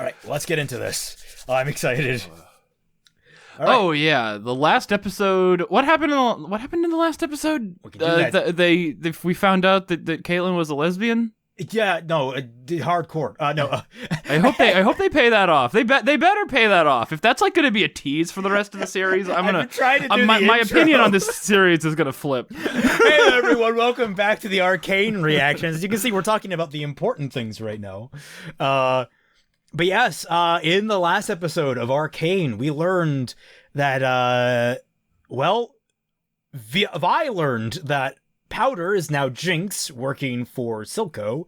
All right, let's get into this. I'm excited. Right. Oh yeah, the last episode. What happened in the last episode? We found out that Caitlyn was a lesbian. Yeah, no, hardcore. No. I hope they pay that off. They better pay that off. If that's like going to be a tease for the rest of the series, I'm gonna. My opinion on this series is gonna flip. Hey everyone, welcome back to the Arcane reactions. As you can see, we're talking about the important things right now. But yes, in the last episode of Arcane, we learned that, Vi learned that Powder is now Jinx, working for Silco.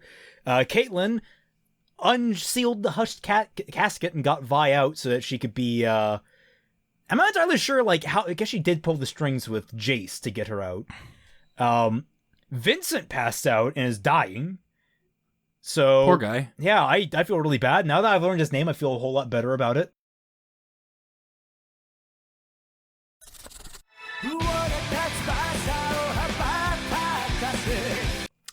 Caitlyn unsealed the hushed casket and got Vi out so that she could be, I'm not entirely sure, like, how, I guess she did pull the strings with Jace to get her out. Vincent passed out and is dying. So poor guy. Yeah, I feel really bad. Now that I've learned his name, I feel a whole lot better about it.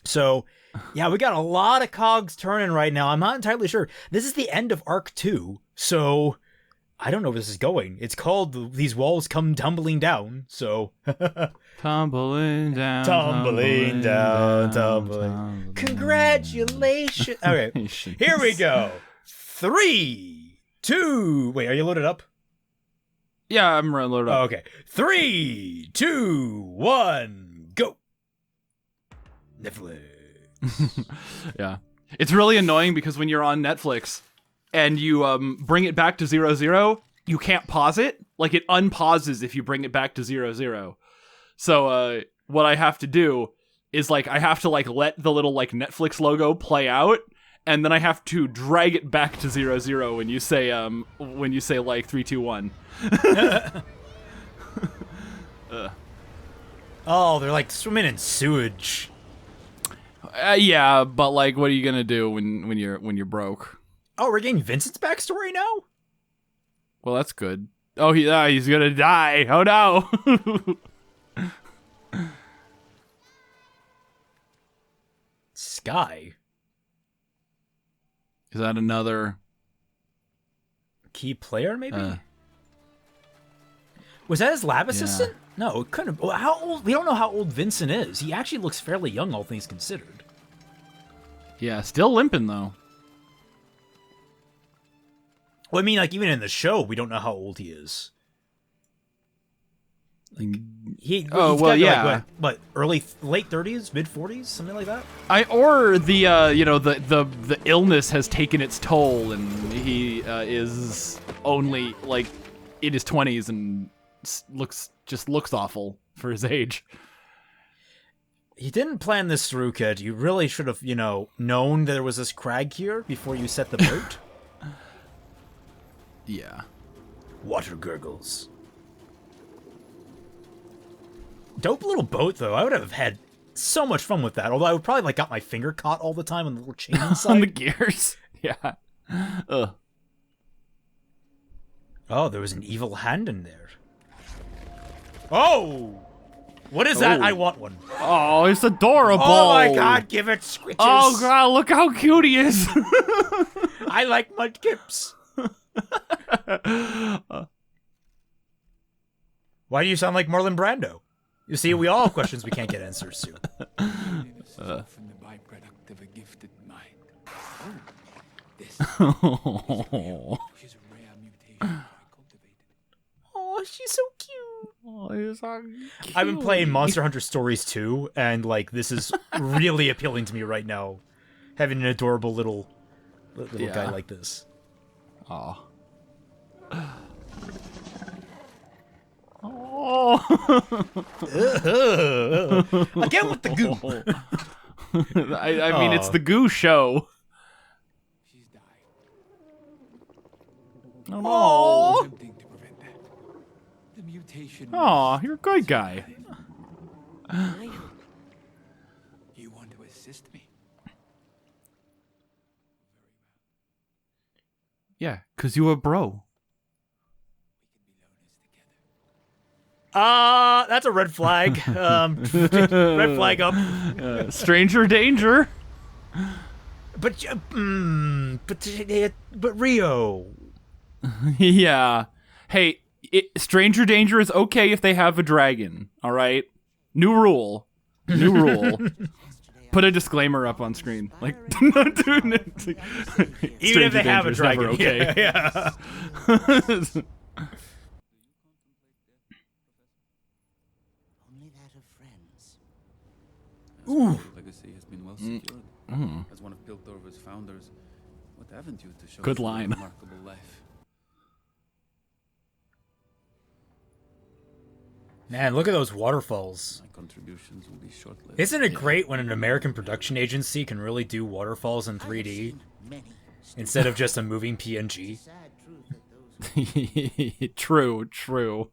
So, yeah, we got a lot of cogs turning right now. I'm not entirely sure. This is the end of Arc 2, so I don't know where this is going. It's called These Walls Come Tumbling Down, so... Tumbling down, tumbling. Congratulations. Okay, here we go. 3, 2... Wait, are you loaded up? Yeah, I'm loaded up. Oh, okay. 3, 2, 1, go. Netflix. Yeah. It's really annoying because when you're on Netflix and you bring it back to 00, you can't pause it. Like, it unpauses if you bring it back to 00. So, what I have to do is, like, I have to, like, let the little, like, Netflix logo play out, and then I have to drag it back to 00 when you say, like, 3, 2, 1. Oh, they're, like, swimming in sewage. Yeah, but, like, what are you gonna do when you're broke? Oh, we're getting Vincent's backstory now? Well, that's good. Oh, he's gonna die. Oh, no. Sky? Is that another key player, maybe? Was that his lab assistant? No, it couldn't have. Well, how old? We don't know how old Vincent is. He actually looks fairly young, all things considered. Yeah, still limping, though. Well, I mean, like, even in the show, we don't know how old he is. Like, he's got, like, what, late 30s, mid 40s, something like that. Or the the illness has taken its toll, and he is only like in his 20s and looks awful for his age. You didn't plan this through, kid. You really should have, known there was this crag here before you set the boat. Yeah. Water gurgles. Dope little boat, though. I would have had so much fun with that. Although I would probably, like, got my finger caught all the time on the little chain inside. On the gears. Yeah. Ugh. Oh, there was an evil hand in there. Oh! What is that? I want one. Oh, it's adorable. Oh my god, give it squitches. Oh god, look how cute he is. I like mudkips. Why do you sound like Marlon Brando? You see, we all have questions we can't get answers to. From the byproduct of a gifted mind. This she's a rare mutation I cultivated. Oh, she's so cute. Oh, he's so cute. I've been playing Monster Hunter Stories 2, and, like, this is really appealing to me right now. Having an adorable little guy like this. Aw. Oh. Again with the goo. I mean, it's the goo show. She's dying. Oh. Attempting to prevent that. The mutation. Aw, you're a good guy. You want to assist me? Yeah, 'cause you a bro. That's a red flag. Red flag up. Stranger danger. but Rio. Yeah. Hey, stranger danger is okay if they have a dragon. All right. New rule. New rule. Put a disclaimer up on screen. Like, not doing it. Like, Even if they have a dragon. Okay. Yeah. Only that of friends. Ooh. Legacy has been well Mm. secured. As one of Piltover's founders, what haven't you to show Good for a line. remarkable life? Man, look at those waterfalls. My contributions will be short-lived. Isn't it great when an American production agency can really do waterfalls in 3D Many. instead of just a moving PNG? Sad truth that those True, true.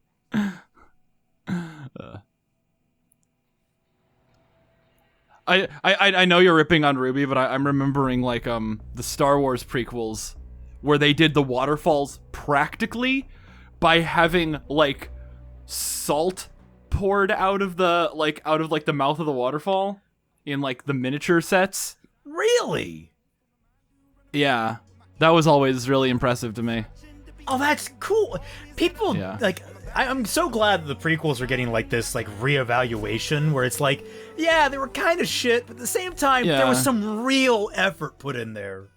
I know you're ripping on RWBY, but I'm remembering like the Star Wars prequels where they did the waterfalls practically by having like salt poured out of the the mouth of the waterfall in like the miniature sets. Really? Yeah. That was always really impressive to me. Oh, that's cool. People Yeah. like. I'm so glad that the prequels are getting like this like reevaluation where it's like, yeah, they were kind of shit, but at the same time, there was Yeah. some real effort put in there.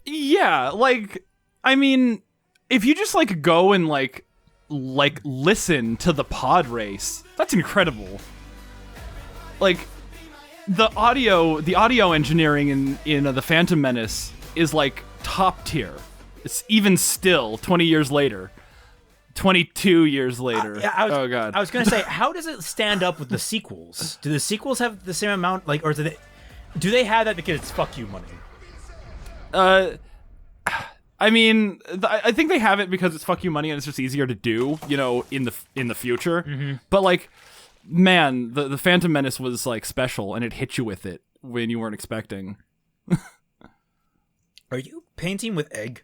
Yeah, like I mean, if you just like go and like listen to the pod race, that's incredible. Like the audio engineering in the Phantom Menace is like top tier. It's even still 20 years later. 22 years later. Oh god. I was gonna say, how does it stand up with the sequels? Do the sequels have the same amount, like, or do they have that because it's fuck you money? I mean, I think they have it because it's fuck you money and it's just easier to do, you know, in the future. But like, man, the Phantom Menace was like special and it hit you with it when you weren't expecting. Are you painting with egg?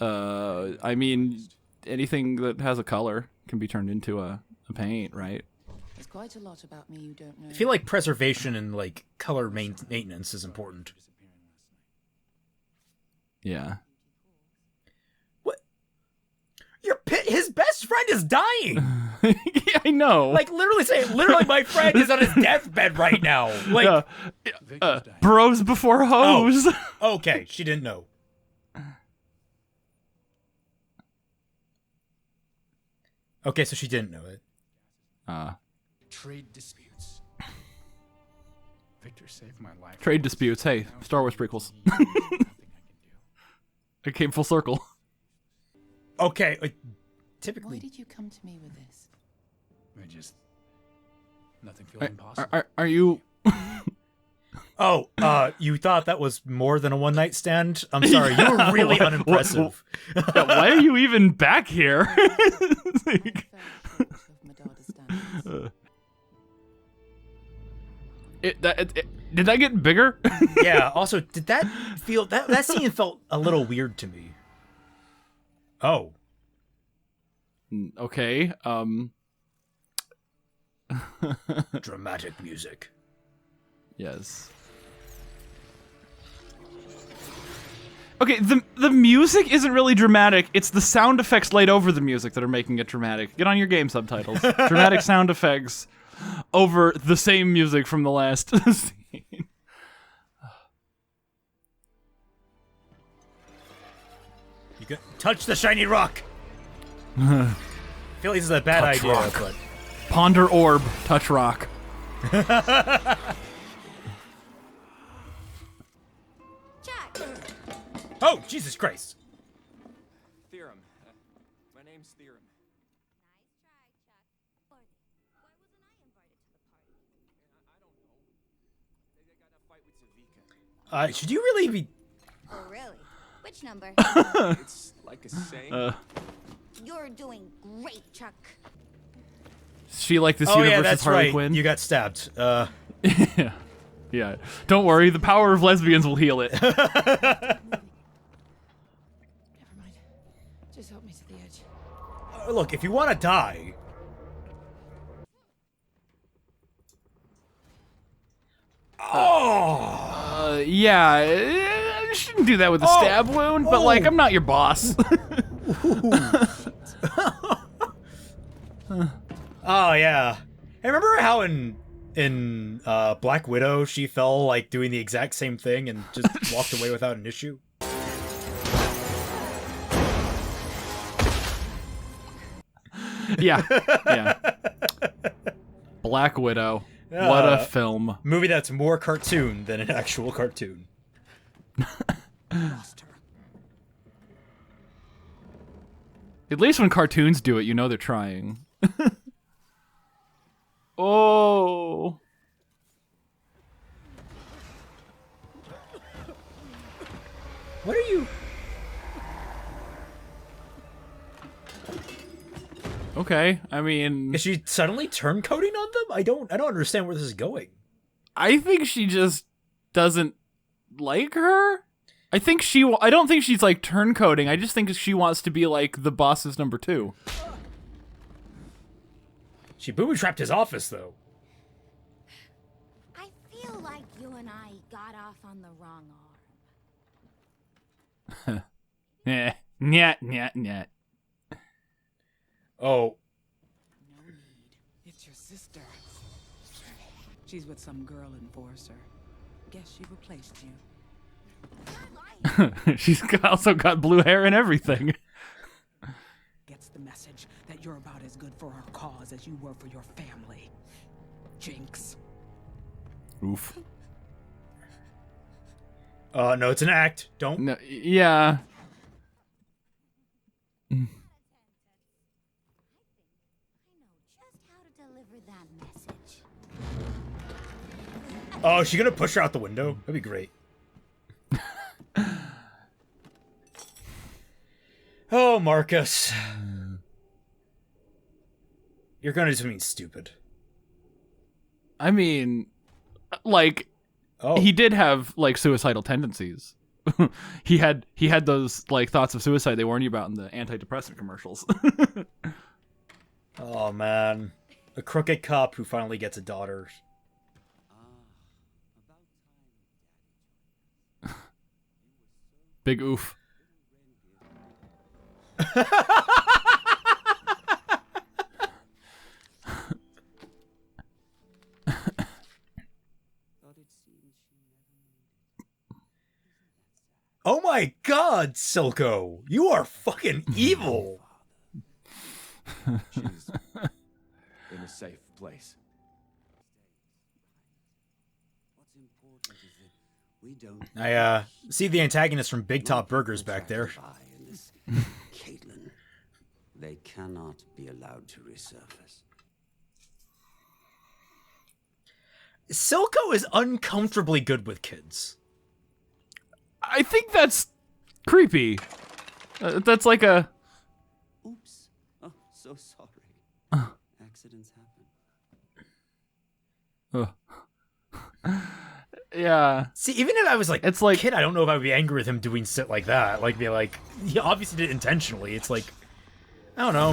I mean, anything that has a color can be turned into a paint, right? There's quite a lot about me you don't know. I feel like preservation and like color maintenance is important. Yeah. What? His best friend is dying. Yeah, I know. Like literally, my friend is on his deathbed right now. Like, bros before hoes. okay, she didn't know. Okay, so she didn't know it. Trade disputes. Victor saved my life. Trade disputes. Hey, Star Wars prequels. It came full circle. Okay, Why typically. did you come to me with this? I just nothing feels impossible. Are you? Oh, you thought that was more than a one night stand? I'm sorry, you were really unimpressive. Yeah, why are you even back here? Fell short of Madada's standards. Did that get bigger? Yeah. Also, did that feel that scene felt a little weird to me? Oh. Okay. Dramatic music. Yes. Okay, the music isn't really dramatic. It's the sound effects laid over the music that are making it dramatic. Get on your game subtitles. Dramatic sound effects over the same music from the last scene. You can touch the shiny rock. I feel like this is a bad idea, rock. but Ponder orb, touch rock. oh, Jesus Christ! Theorem. My name's Theorem. They got in a fight with Savika. Should you really be? Oh, really? Which number? It's like a saying. You're doing great, Chuck. She like this Oh yeah, universe's that's Harley right. Quinn. You got stabbed. Yeah. Yeah. Don't worry, the power of lesbians will heal it. Never mind. Just help me to the edge. Look, if you want to die. Oh. Yeah, I shouldn't do that with a stab wound, but like, I'm not your boss. Oh yeah. Hey, remember how in Black Widow she fell like doing the exact same thing and just walked away without an issue? Yeah. Black Widow. What a film. Movie that's more cartoon than an actual cartoon. At least when cartoons do it, you know they're trying. Oh. What are you? Okay, I mean, Is she suddenly turncoating on them? I don't understand where this is going. I think she just doesn't like her. I don't think she's like turncoating. I just think she wants to be like the boss's number 2. She booby-trapped his office, though. I feel like you and I got off on the wrong arm. Nyat. Oh, No need. It's your sister. She's with some girl enforcer. Guess she replaced you. She's also got blue hair and everything. Gets the message that you're about as good for our cause as you were for your family. Jinx. Oof. no, it's an act. Don't. No, yeah. I know just how to deliver that message. Oh, is she gonna push her out the window? That'd be great. Oh, Marcus. You're gonna do something stupid. I mean, like, Oh. he did have like suicidal tendencies. he had those like thoughts of suicide they warn you about in the antidepressant commercials. Oh, man. A crooked cop who finally gets a daughter. Big oof. Oh my god, Silco! You are fucking evil! She's in a safe place. What's important is that we don't I, see the antagonist from Big Top Burgers back there. in this Caitlin. They cannot be allowed to resurface. Silco is uncomfortably good with kids. I think that's creepy. That's like a. Oops. Oh, so sorry. Accidents happen. Yeah. See, even if I was like, It's like- kid, I don't know if I would be angry with him doing shit like that. Like, be like, he obviously did it intentionally. It's like, I don't know.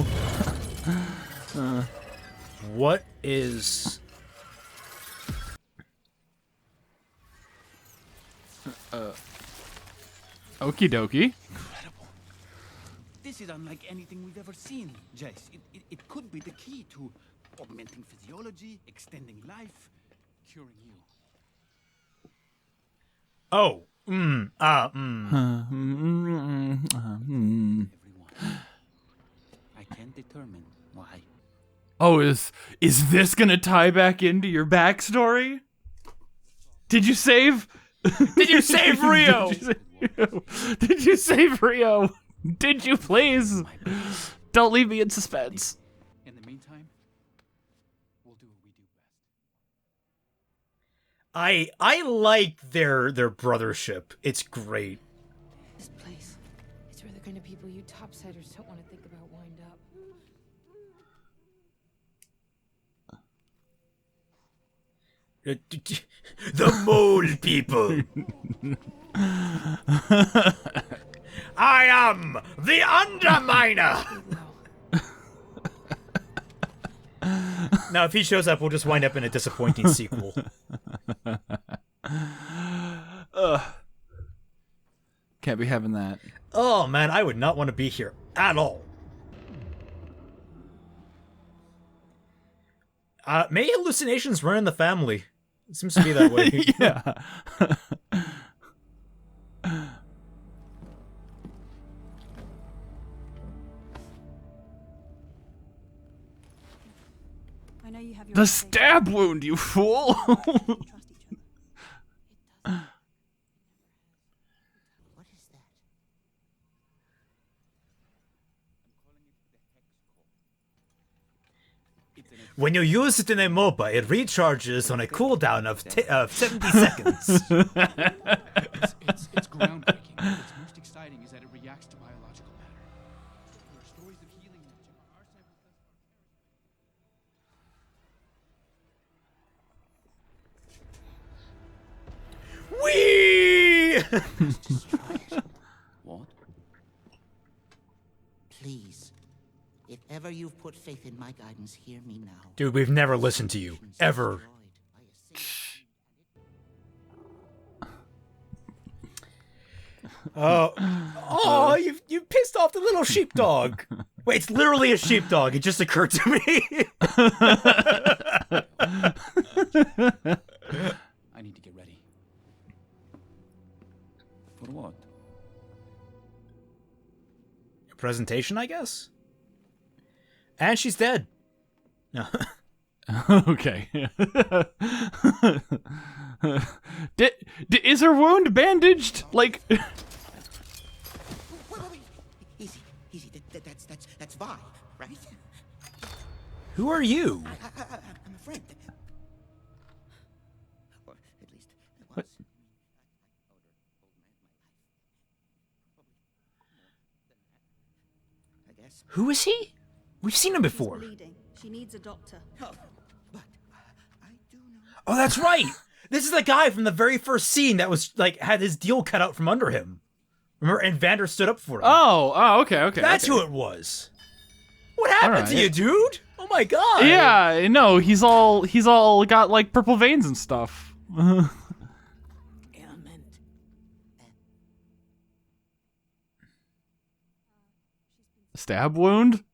What is... Okie dokie. Incredible. This is unlike anything we've ever seen, Jace. It could be the key to augmenting physiology, extending life, curing you. Oh. Everyone. I can't determine why. Oh, is this gonna tie back into your backstory? Did you save? Did you save Rio? Did you save Rio? Did you please? Don't leave me in suspense. In the meantime, we'll do what we do best. I like their brothership. It's great. This place, it's where the kind of people you topsiders don't want to think about wind up. The mole people. I am the Underminer. Now, if he shows up, we'll just wind up in a disappointing sequel. Can't be having that. Oh man, I would not want to be here at all. May hallucinations run in the family. It seems to be that way. Yeah. I know you have your The own stab wound, you fool! trust each other. What is that? When you use it in a MOBA, it recharges on a cooldown of 70 seconds. It's groundbreaking. What's most exciting is that it reacts to biological matter. There are stories of healing in nature. Our samples thus far Whee! What? Please, if ever you've put faith in my guidance, hear me now. Dude, we've never listened to you. Ever. Oh, you pissed off the little sheepdog. Wait, it's literally a sheepdog. It just occurred to me. I need to get ready. For what? Presentation, I guess? And she's dead. No. Okay. Is her wound bandaged? Like... Wait. Easy. That's Vi, right? Who are you? I'm a friend. Or at least I was. I guess. Who is he? We've seen him She's before. bleeding. She needs a doctor. Oh, but I do know. Oh, that's right. This is the guy from the very first scene that was like had his deal cut out from under him. Remember? And Vander stood up for him. Okay. That's who it was. What happened to Alright. you, dude? Oh my god. Yeah, no, he's all got like purple veins and stuff. Ailment. Stab wound?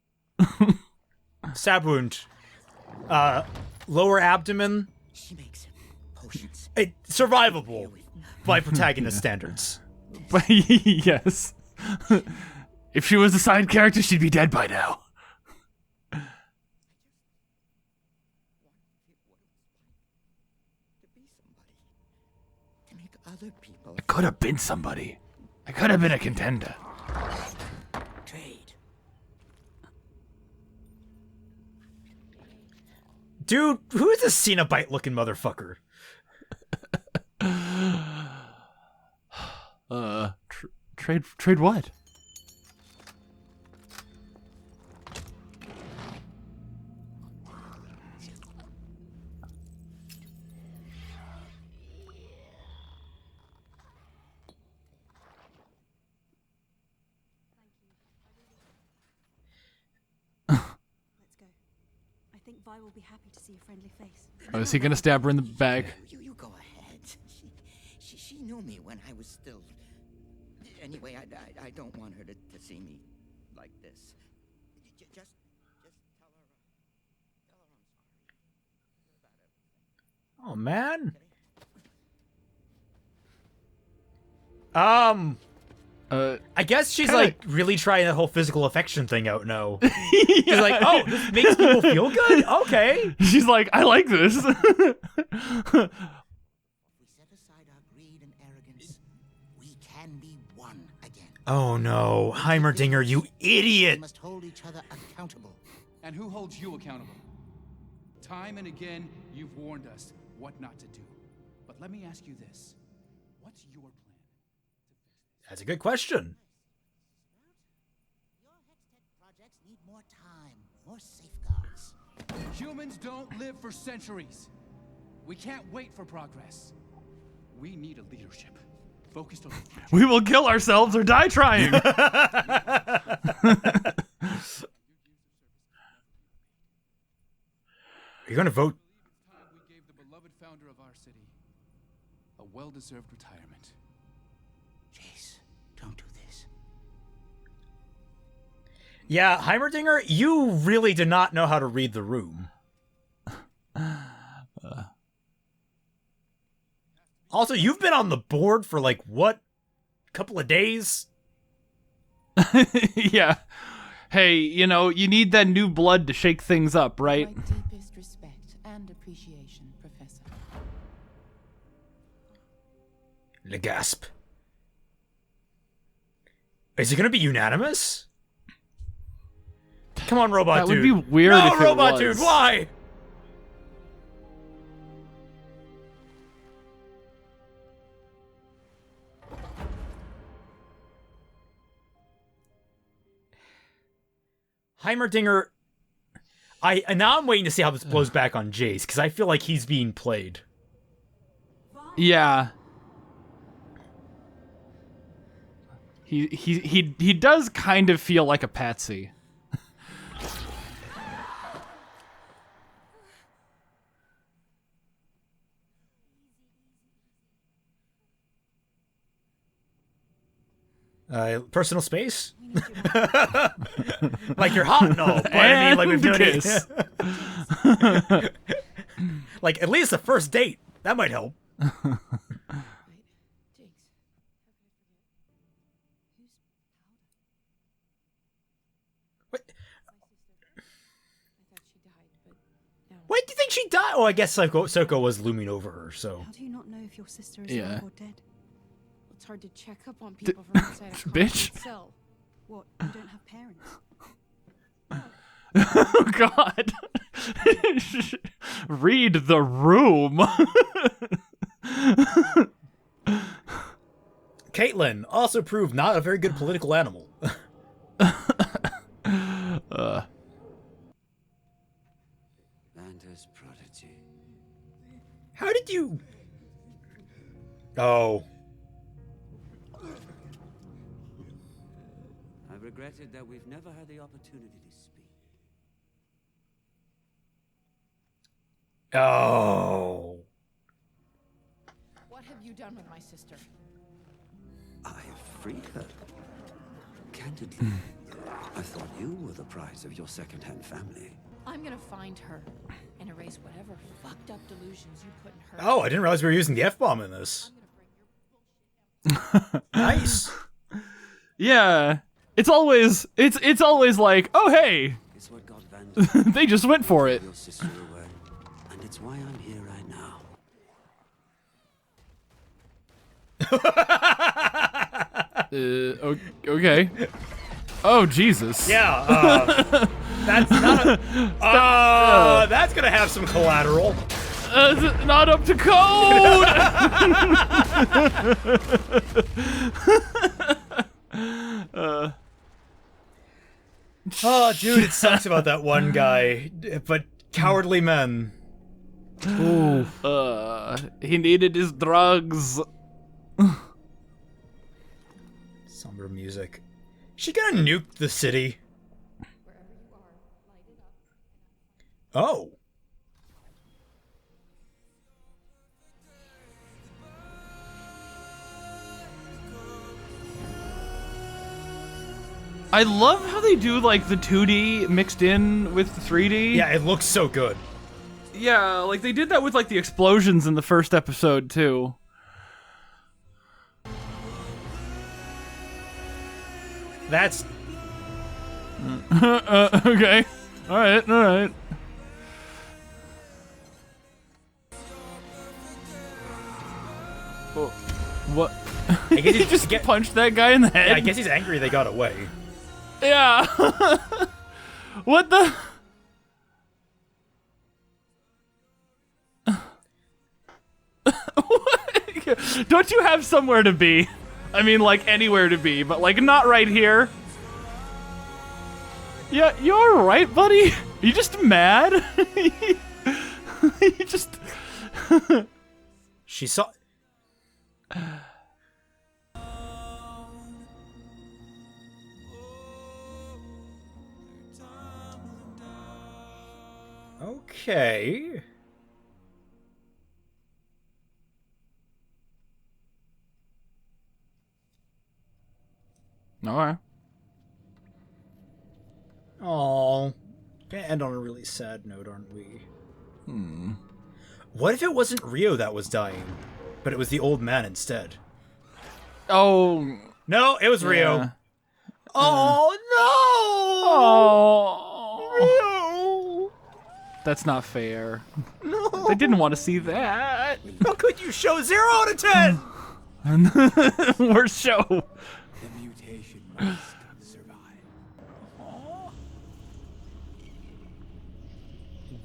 Stab wound. Lower abdomen. She makes potions. Survivable by protagonist standards. But yes. If she was a side character, she'd be dead by now. To be somebody. To make other people I could have been somebody. I could have been a contender. trade. Dude, who is this Cenobite looking motherfucker? Trade what? Let's go. I think Vi will be happy to see a friendly face. Oh, is he gonna stab her in the back? You go ahead. She knew me when I was still. Anyway, I don't want her to see me like this. Just tell her I'm sorry. Oh man. I guess she's kinda- like really trying that whole physical affection thing out now. She's like, oh, this makes people feel good? Okay. She's like, I like this. We set aside our greed and arrogance. We can be one again. Oh no, Heimerdinger, you We idiot! must hold each other accountable. And who holds you accountable? Time and again, you've warned us what not to do. But let me ask you this. What's your plan? That's a good question. Your Hextech projects need more time, more safeguards. Humans don't live for centuries. We can't wait for progress. We need a leadership focused on the future. We will kill ourselves or die trying. Are you gonna vote? Time we gave the beloved founder of our city a well-deserved retirement. Jace, don't Yeah, Heimerdinger, you really did not know how to read the room. Also, you've been on the board for like, what? Couple of days? Yeah. Hey, you know, you need that new blood to shake things up, right? My deepest respect and appreciation, Professor. Le gasp. Is it gonna be unanimous? Come on, robot That dude. would be weird no, if it robot was. dude, why? Heimerdinger. And now I'm waiting to see how this blows back on Jace, because I feel like he's being played. Yeah. He does kind of feel like a patsy. Personal space? Like you're hot and all, but I mean, like we've noticed. Like at least the first date. That might help. Wait, do you think she died? Oh, I guess Soko was looming over her, so. How do you not know if your sister is Yeah. alive or dead? It's hard to check up on people from outside a Bitch. concrete cell. What? You don't have parents? Oh God. Read the room. Caitlyn also proved not a very good political animal. Vanta's prodigy. How did you... Oh. I've regretted that we've never had the opportunity to speak. Oh. What have you done with my sister? I have freed her. Candidly, I thought you were the prize of your second-hand family. I'm gonna find her and erase whatever fucked up delusions you put in her. Oh, I didn't realize we were using the F-bomb in this. Nice. Yeah. It's always like, oh hey, It's what got Vanta they just went for it. your sister away, and it's why I'm here right now. Okay. Oh Jesus. Yeah, that's not a... that's gonna have some collateral. Not up to code. Oh, dude, it sucks about that one guy. But cowardly men. Ooh. He needed his drugs. Somber music. She gonna nuke the city? Oh. I love how they do like the 2D mixed in with the 3D. Yeah, it looks so good. Yeah, like they did that with like the explosions in the first episode too. That's... Okay. Alright, alright. Oh, what? I guess He just punched that guy in the head? Yeah, I guess he's angry they got away. Yeah. What the? Don't you have somewhere to be? I mean, like, anywhere to be, but, like, not right here. Yeah, you alright, buddy? Are you just mad? You just... She saw... Okay. Alright. Oh, gonna end on a really sad note, aren't we? What if it wasn't Rio that was dying, but it was the old man instead? Oh. No, it was Rio. Yeah. Oh Oh. no! Rio! That's not fair. No! I didn't want to see that. How could you show 0 out of 10? Worst show. The mutation must survive.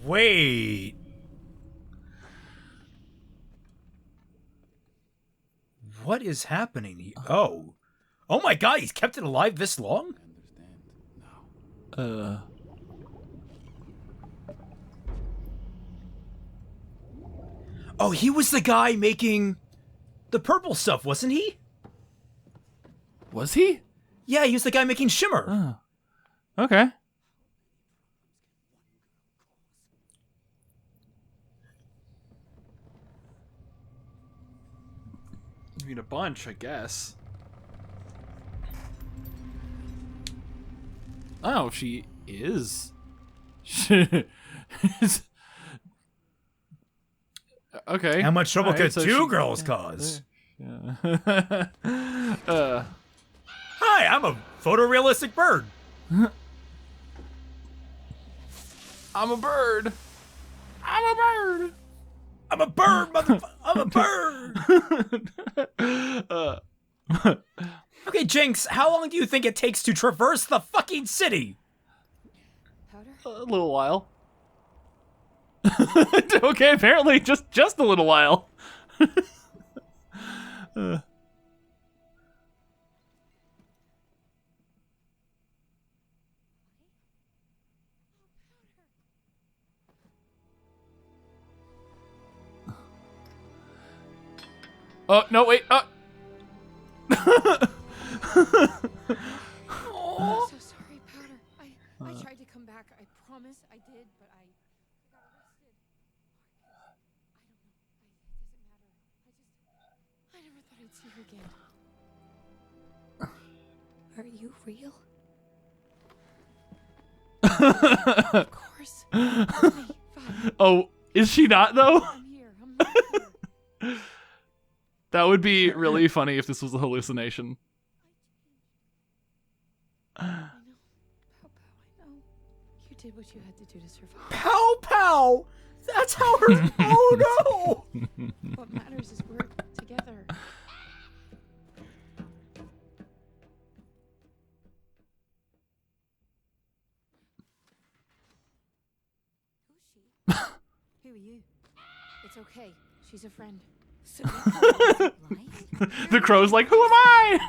Wait. What is happening here? Oh. Oh my god, he's kept it alive this long? Oh, he was the guy making the purple stuff, wasn't he? Was he? Yeah, he was the guy making Shimmer. Okay. I mean, a bunch, I guess. Oh, she is. Okay. How much trouble Alright, could so two she- girls cause? Yeah. Hi, I'm a photorealistic bird. I'm a bird. I'm a bird. I'm a bird, I'm a bird. Okay, Jinx, how long do you think it takes to traverse the fucking city? A little while. Okay, apparently just a little while. Oh, no, wait. I'm so sorry, Powder. I tried to come back. I promise I did, but I got arrested. I don't know. It doesn't matter. I never thought I'd see you again. Are you real? Of course. Fine. Oh, is she not, though? I'm here. I'm right here. That would be really funny if this was a hallucination. I know. Pow, I know. You did what you had to do to survive. Pow pow! That's how her. Oh no! What matters is we're together. Who are you? It's okay. She's a friend. So The crow's like, who am I?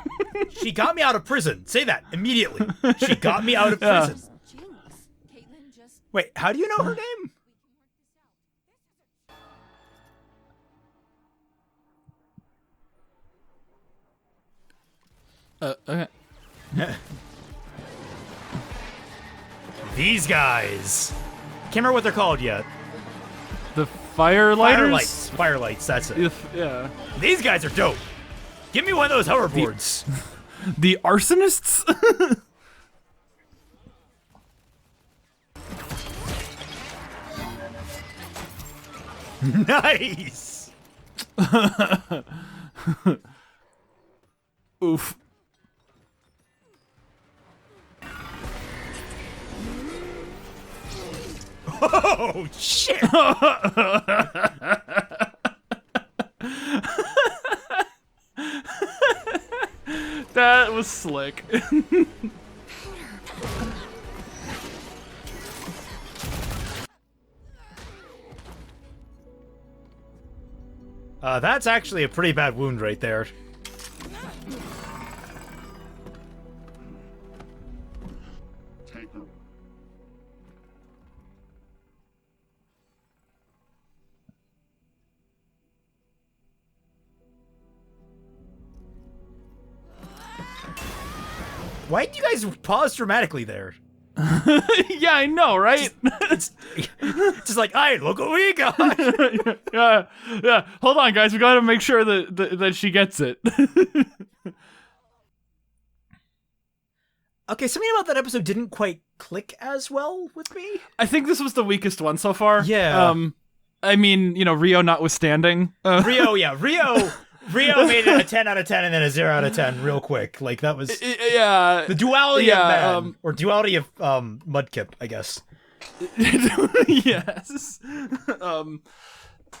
She got me out of prison. Say that immediately. She got me out of Yeah. prison. Jinx. Caitlin just Wait, how do you know her name? Okay. These guys. Can't remember what they're called yet. The firelighters? Firelights, that's it. Yeah. These guys are dope. Give me one of those hoverboards. The arsonists? Nice. Oof. Oh shit. That was slick. That's actually a pretty bad wound right there. Why did you guys pause dramatically there? Yeah, I know, right? It's just like, hey, look what we got. yeah. Hold on, guys. We gotta make sure that she gets it. Okay, something about that episode didn't quite click as well with me. I think this was the weakest one so far. Yeah. I mean, Rio notwithstanding. Rio made it a 10 out of 10 and then a 0 out of 10 real quick. Like, that was Yeah. the duality of man. Or duality of Mudkip, I guess. Yes.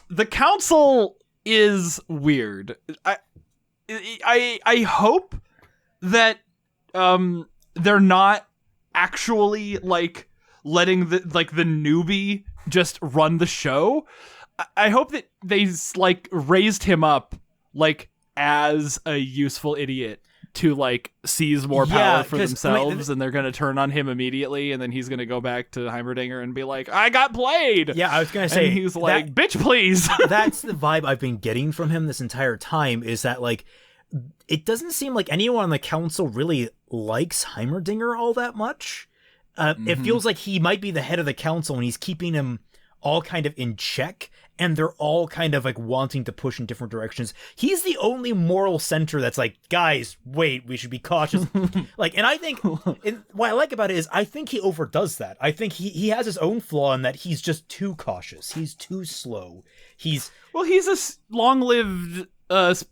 The council is weird. I hope that they're not actually like letting the newbie just run the show. I hope that they like raised him up like as a useful idiot to like seize more power for themselves, and they're gonna turn on him immediately, and then he's gonna go back to Heimerdinger and be like, "I got played." Yeah, I was gonna say, and he's like, "Bitch, please." That's the vibe I've been getting from him this entire time. Is that like, it doesn't seem like anyone on the council really likes Heimerdinger all that much. It feels like he might be the head of the council, and he's keeping him all kind of in check, and they're all kind of like wanting to push in different directions. He's the only moral center that's like, guys, wait, we should be cautious. Like, and I think what I like about it is I think he overdoes that. I think he has his own flaw in that he's just too cautious. He's too slow. He's a long-lived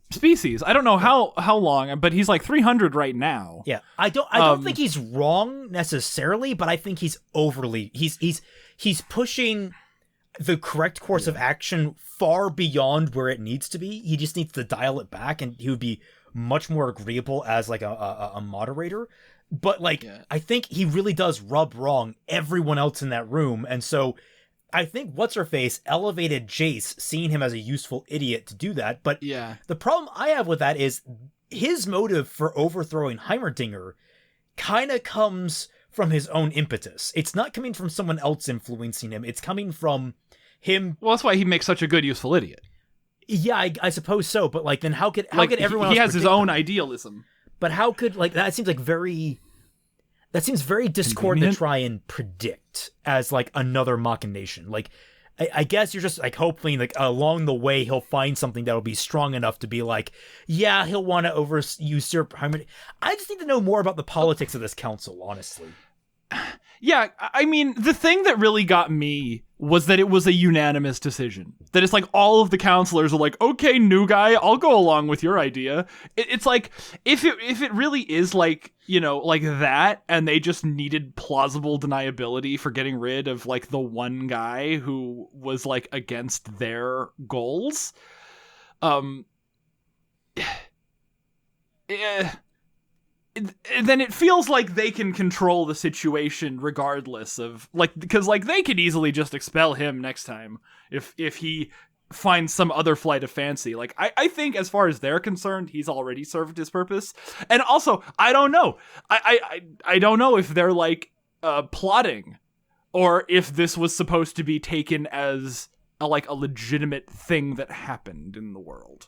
species. I don't know how long, but he's like 300 right now. Yeah, I don't think he's wrong necessarily, but I think he's overly he's pushing the correct course of action far beyond where it needs to be. He just needs to dial it back, and he would be much more agreeable as like a moderator. But like, I think he really does rub wrong everyone else in that room, and so I think What's-Her-Face elevated Jace, seeing him as a useful idiot to do that. But the problem I have with that is his motive for overthrowing Heimerdinger kind of comes from his own impetus. It's not coming from someone else influencing him. It's coming from him. Well, that's why he makes such a good useful idiot. Yeah, I suppose so. But like, then how could everyone else? He has his own idealism. But how could, like, that seems very discordant to try and predict as like another machination. Like, I guess you're just like hoping like along the way he'll find something that'll be strong enough to be like, yeah, he'll want to usurp Heimerdinger. I just need to know more about the politics of this council, honestly. Yeah, I mean, the thing that really got me was that it was a unanimous decision. That it's like all of the counselors are like, okay, new guy, I'll go along with your idea. It's like, if it really is like, like that, and they just needed plausible deniability for getting rid of like the one guy who was like against their goals, then it feels like they can control the situation regardless of like, because like they could easily just expel him next time if he finds some other flight of fancy. Like I think as far as they're concerned, he's already served his purpose. And also, I don't know. I don't know if they're like plotting, or if this was supposed to be taken as a legitimate thing that happened in the world.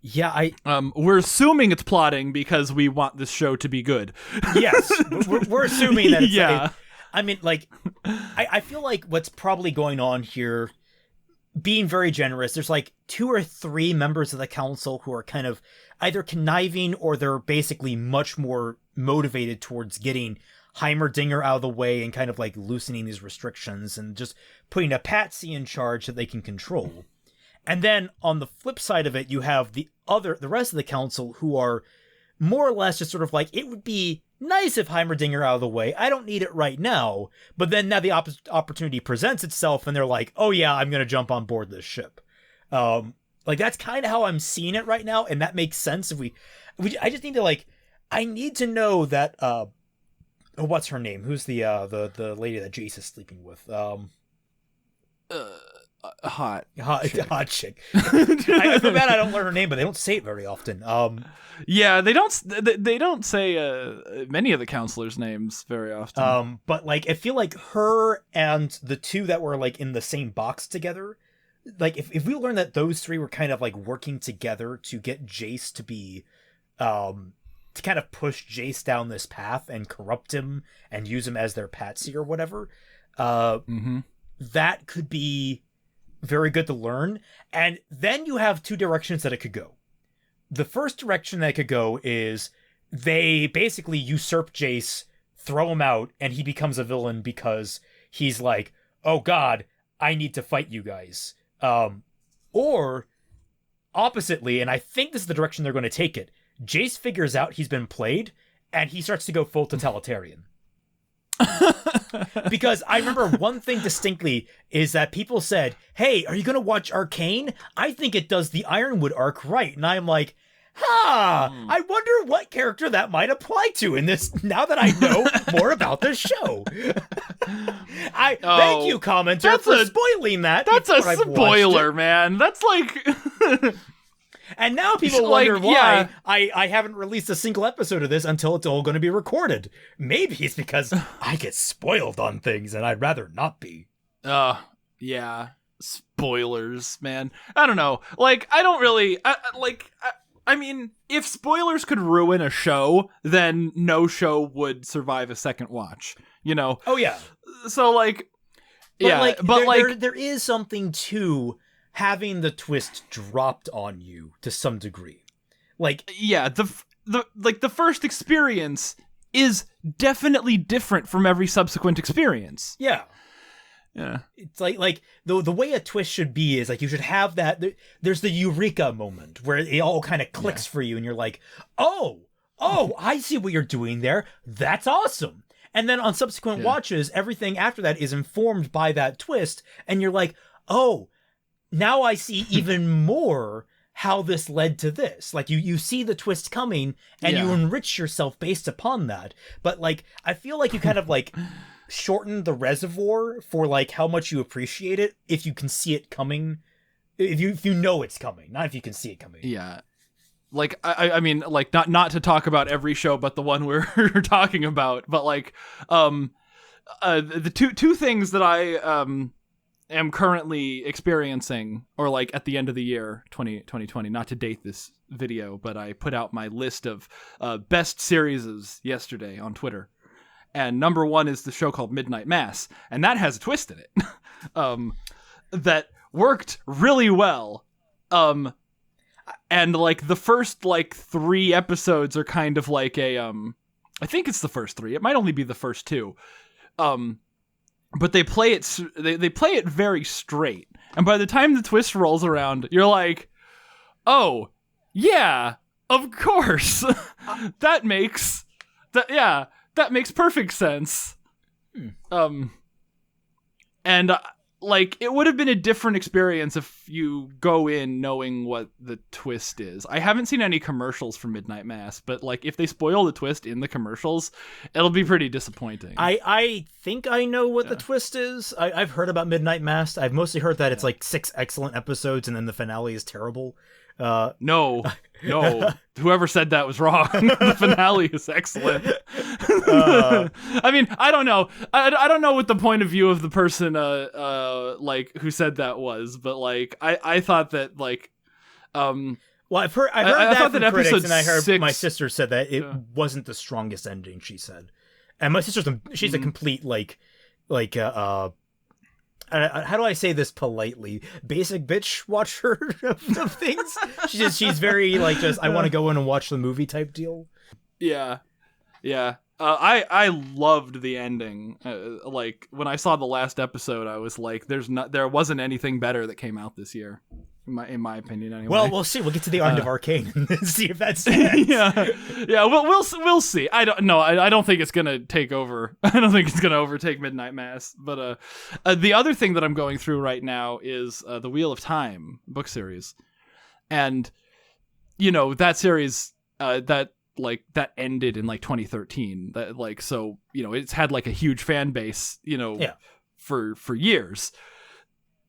Yeah, we're assuming it's plotting because we want this show to be good. Yes, we're assuming that it's yeah. I mean, like, I feel like what's probably going on here, being very generous, there's like 2 or 3 members of the council who are kind of either conniving or they're basically much more motivated towards getting Heimerdinger out of the way and kind of like loosening these restrictions and just putting a patsy in charge that they can control. And then on the flip side of it, you have the rest of the council who are more or less just sort of like, it would be nice if Heimerdinger out of the way. I don't need it right now. But then now the opportunity presents itself and they're like, oh yeah, I'm going to jump on board this ship. Like that's kind of how I'm seeing it right now. And that makes sense. I just need to like, I need to know that, what's her name? Who's the lady that Jace is sleeping with? Hot chick. I feel bad I don't learn her name, but they don't say it very often. Yeah, they don't say many of the counselors' names very often. But like I feel like her and the 2 that were like in the same box together, like if we learn that those 3 were kind of like working together to get Jace to be to kind of push Jace down this path and corrupt him and use him as their patsy or whatever, that could be very good to learn. And then you have 2 directions that it could go. The first direction that it could go is they basically usurp Jace, throw him out, and he becomes a villain because he's like, oh god, I need to fight you guys. Or oppositely, and I think this is the direction they're going to take it, Jace figures out he's been played, and he starts to go full totalitarian. Because I remember one thing distinctly is that people said, hey, are you going to watch Arcane? I think it does the Ironwood arc right. And I'm like, I wonder what character that might apply to in this, now that I know more about the show. Thank you, commenter, for spoiling that. That's a spoiler, man. That's like... And now people wonder why I haven't released a single episode of this until it's all going to be recorded. Maybe it's because I get spoiled on things and I'd rather not be. Yeah. Spoilers, man. I don't know. Like, I don't really... I mean, if spoilers could ruin a show, then no show would survive a second watch, you know? Oh, yeah. So, like... There is something to... having the twist dropped on you to some degree. Like, yeah, the first experience is definitely different from every subsequent experience. Yeah. Yeah. It's like the way a twist should be is like you should have that there's the eureka moment where it all kind of clicks for you and you're like, "Oh, I see what you're doing there. That's awesome." And then on subsequent watches, everything after that is informed by that twist and you're like, "Oh, now I see even more how this led to this." Like you see the twist coming and you enrich yourself based upon that. But like, I feel like you kind of like shorten the reservoir for like how much you appreciate it if you can see it coming, if you know it's coming, not if you can see it coming. Yeah. Like, I mean, like not to talk about every show, but the one we're talking about, but like, the two things that I, am currently experiencing, or like at the end of the year 2020, not to date this video, but I put out my list of best series yesterday on Twitter, and number one is the show called Midnight Mass, and that has a twist in it that worked really well, and like the first like 3 episodes are kind of like a I think it's the first 3, it might only be the first 2, but they play it they play it very straight. And by the time the twist rolls around, you're like, "Oh, yeah, of course." that makes perfect sense. And like it would have been a different experience if you go in knowing what the twist is. I haven't seen any commercials for Midnight Mass, but like if they spoil the twist in the commercials, it'll be pretty disappointing. I think I know what the twist is. I've heard about Midnight Mass. I've mostly heard that it's like 6 excellent episodes and then the finale is terrible. No. Whoever said that was wrong. The finale is excellent. I mean, I don't know. I don't know what the point of view of the person like who said that was, but like I thought that like well, I've heard that from critics, episode and I heard 6, my sister said that it wasn't the strongest ending. She said, and my sister's she's a complete how do I say this politely? Basic bitch watcher of things. She's very like just I want to go in and watch the movie type deal. Yeah. I loved the ending. Like when I saw the last episode, I was like, there wasn't anything better that came out this year. In my opinion, anyway. Well, we'll see. We'll get to the end of Arcane and see if that's yeah. We'll see. I don't know. I don't think it's gonna take over. I don't think it's gonna overtake Midnight Mass. But the other thing that I'm going through right now is the Wheel of Time book series, and you know that series that ended in like 2013. That like so you know it's had like a huge fan base for years,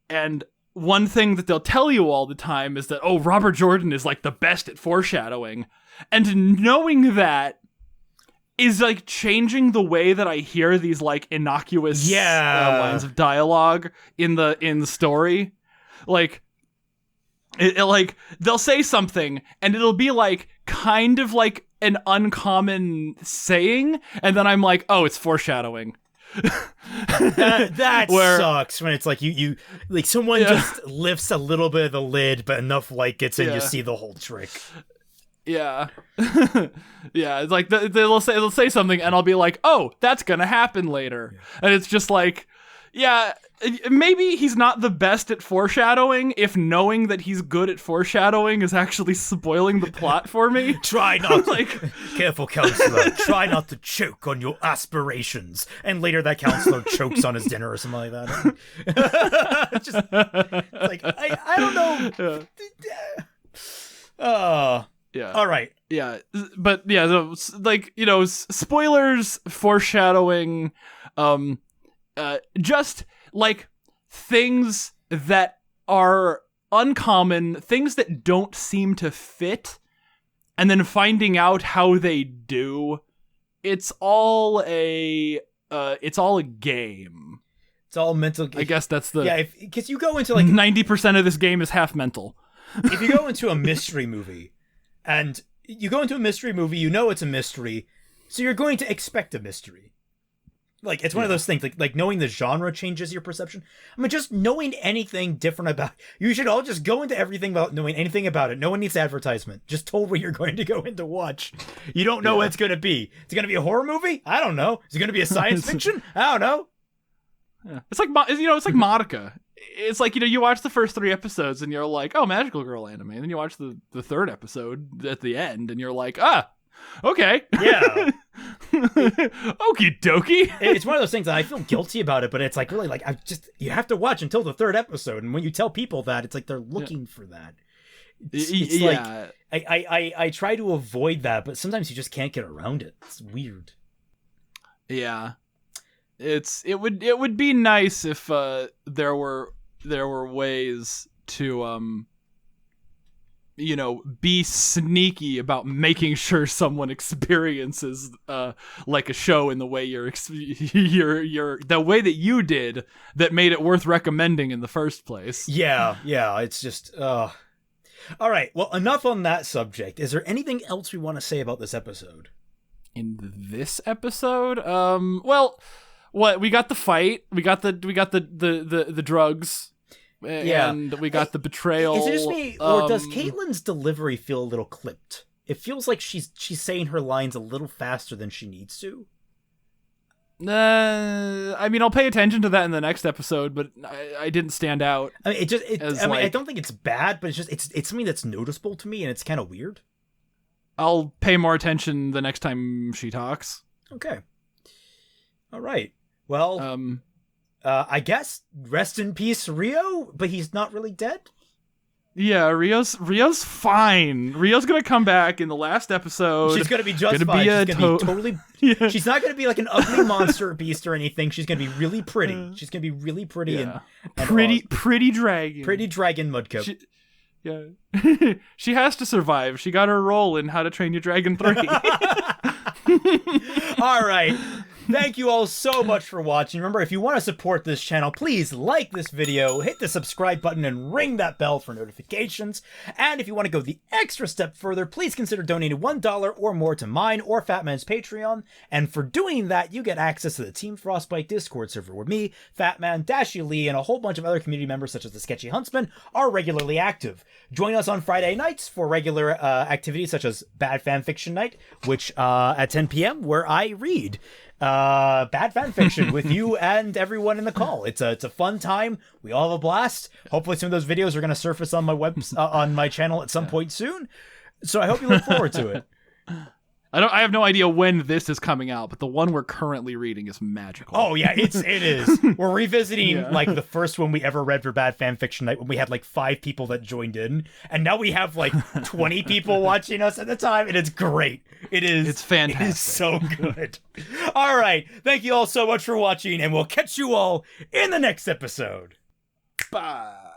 and one thing that they'll tell you all the time is that, oh, Robert Jordan is like the best at foreshadowing. And knowing that is like changing the way that I hear these like innocuous lines of dialogue in the story. Like, it like they'll say something and it'll be like kind of like an uncommon saying. And then I'm like, oh, it's foreshadowing. that sucks when it's like you like someone just lifts a little bit of the lid, but enough light gets in, you see the whole trick. Yeah. Yeah, it's like they'll say something and I'll be like, "Oh, that's going to happen later." Yeah. And it's just like, yeah, maybe he's not the best at foreshadowing if knowing that he's good at foreshadowing is actually spoiling the plot for me. Try not to, careful, counselor. Try not to choke on your aspirations. And later that counselor chokes on his dinner or something like that. It's just, it's like, I don't know. Yeah. All right. Yeah. But yeah, so, like, you know, spoilers, foreshadowing, just like things that are uncommon, things that don't seem to fit, and then finding out how they do. It's all a game. It's all mental. I guess that's the... Yeah, because you go into like... 90% of this game is half mental. If you go into a mystery movie, and you go into a mystery movie, you know it's a mystery, so you're going to expect a mystery. Like, it's one of those things, like knowing the genre changes your perception. I mean, just knowing anything different about... You should all just go into everything without knowing anything about it. No one needs advertisement. Just told what you're going to go in to watch. You don't know what it's going to be. Is it going to be a horror movie? I don't know. Is it going to be a science fiction? I don't know. Yeah. It's like, you know, it's like Madoka. It's like, you know, you watch the first 3 episodes and you're like, oh, magical girl anime. And then you watch the 3rd episode at the end and you're like, okay. Yeah. Okie dokie. It's one of those things that I feel guilty about it, but it's like, really, like, you have to watch until the 3rd episode. And when you tell people that, it's like they're looking for that. It's like, I try to avoid that, but sometimes you just can't get around it. It's weird. Yeah. It would be nice if there were ways to you know, be sneaky about making sure someone experiences like a show in the way you're the way that you did that made it worth recommending in the first place. Yeah, it's just all right, well, enough on that subject. Is there anything else we want to say about this episode? In this episode? Well, what, we got the fight, we got the drugs, and we got the betrayal. Is it just me, or does Caitlin's delivery feel a little clipped? It feels like she's saying her lines a little faster than she needs to. I mean, I'll pay attention to that in the next episode, but I didn't stand out. I mean, I don't think it's bad, but it's something that's noticeable to me, and it's kind of weird. I'll pay more attention the next time she talks. Okay. All right. Well, I guess rest in peace, Rio, but he's not really dead. Yeah, Rio's fine. Rio's gonna come back in the last episode. She's gonna be just fine. She's gonna be totally. Yeah. She's not gonna be like an ugly monster beast or anything. She's gonna be really pretty. She's gonna be really pretty and pretty dragon. Pretty dragon Mudcoat. Yeah. She has to survive. She got her role in How to Train Your Dragon 3. All right. Thank you all so much for watching. Remember, if you want to support this channel, please like this video, hit the subscribe button, and ring that bell for notifications. And if you want to go the extra step further, please consider donating $1 or more to mine or Fatman's Patreon. And for doing that, you get access to the Team Frostbite Discord server where me, Fatman, Dashy Lee, and a whole bunch of other community members such as the Sketchy Huntsman are regularly active. Join us on Friday nights for regular activities such as Bad Fanfiction Night, which at 10 p.m. where I read bad fan fiction with you and everyone in the call. It's a fun time. We all have a blast. Hopefully some of those videos are going to surface on my on my channel at some point soon. So I hope you look forward to it. I have no idea when this is coming out, but the one we're currently reading is magical. Oh yeah, it is. We're revisiting like the first one we ever read for Bad Fan Fiction Night when we had like 5 people that joined in, and now we have like 20 people watching us at the time, and it's great. It's fantastic. It is so good. All right, thank you all so much for watching, and we'll catch you all in the next episode. Bye.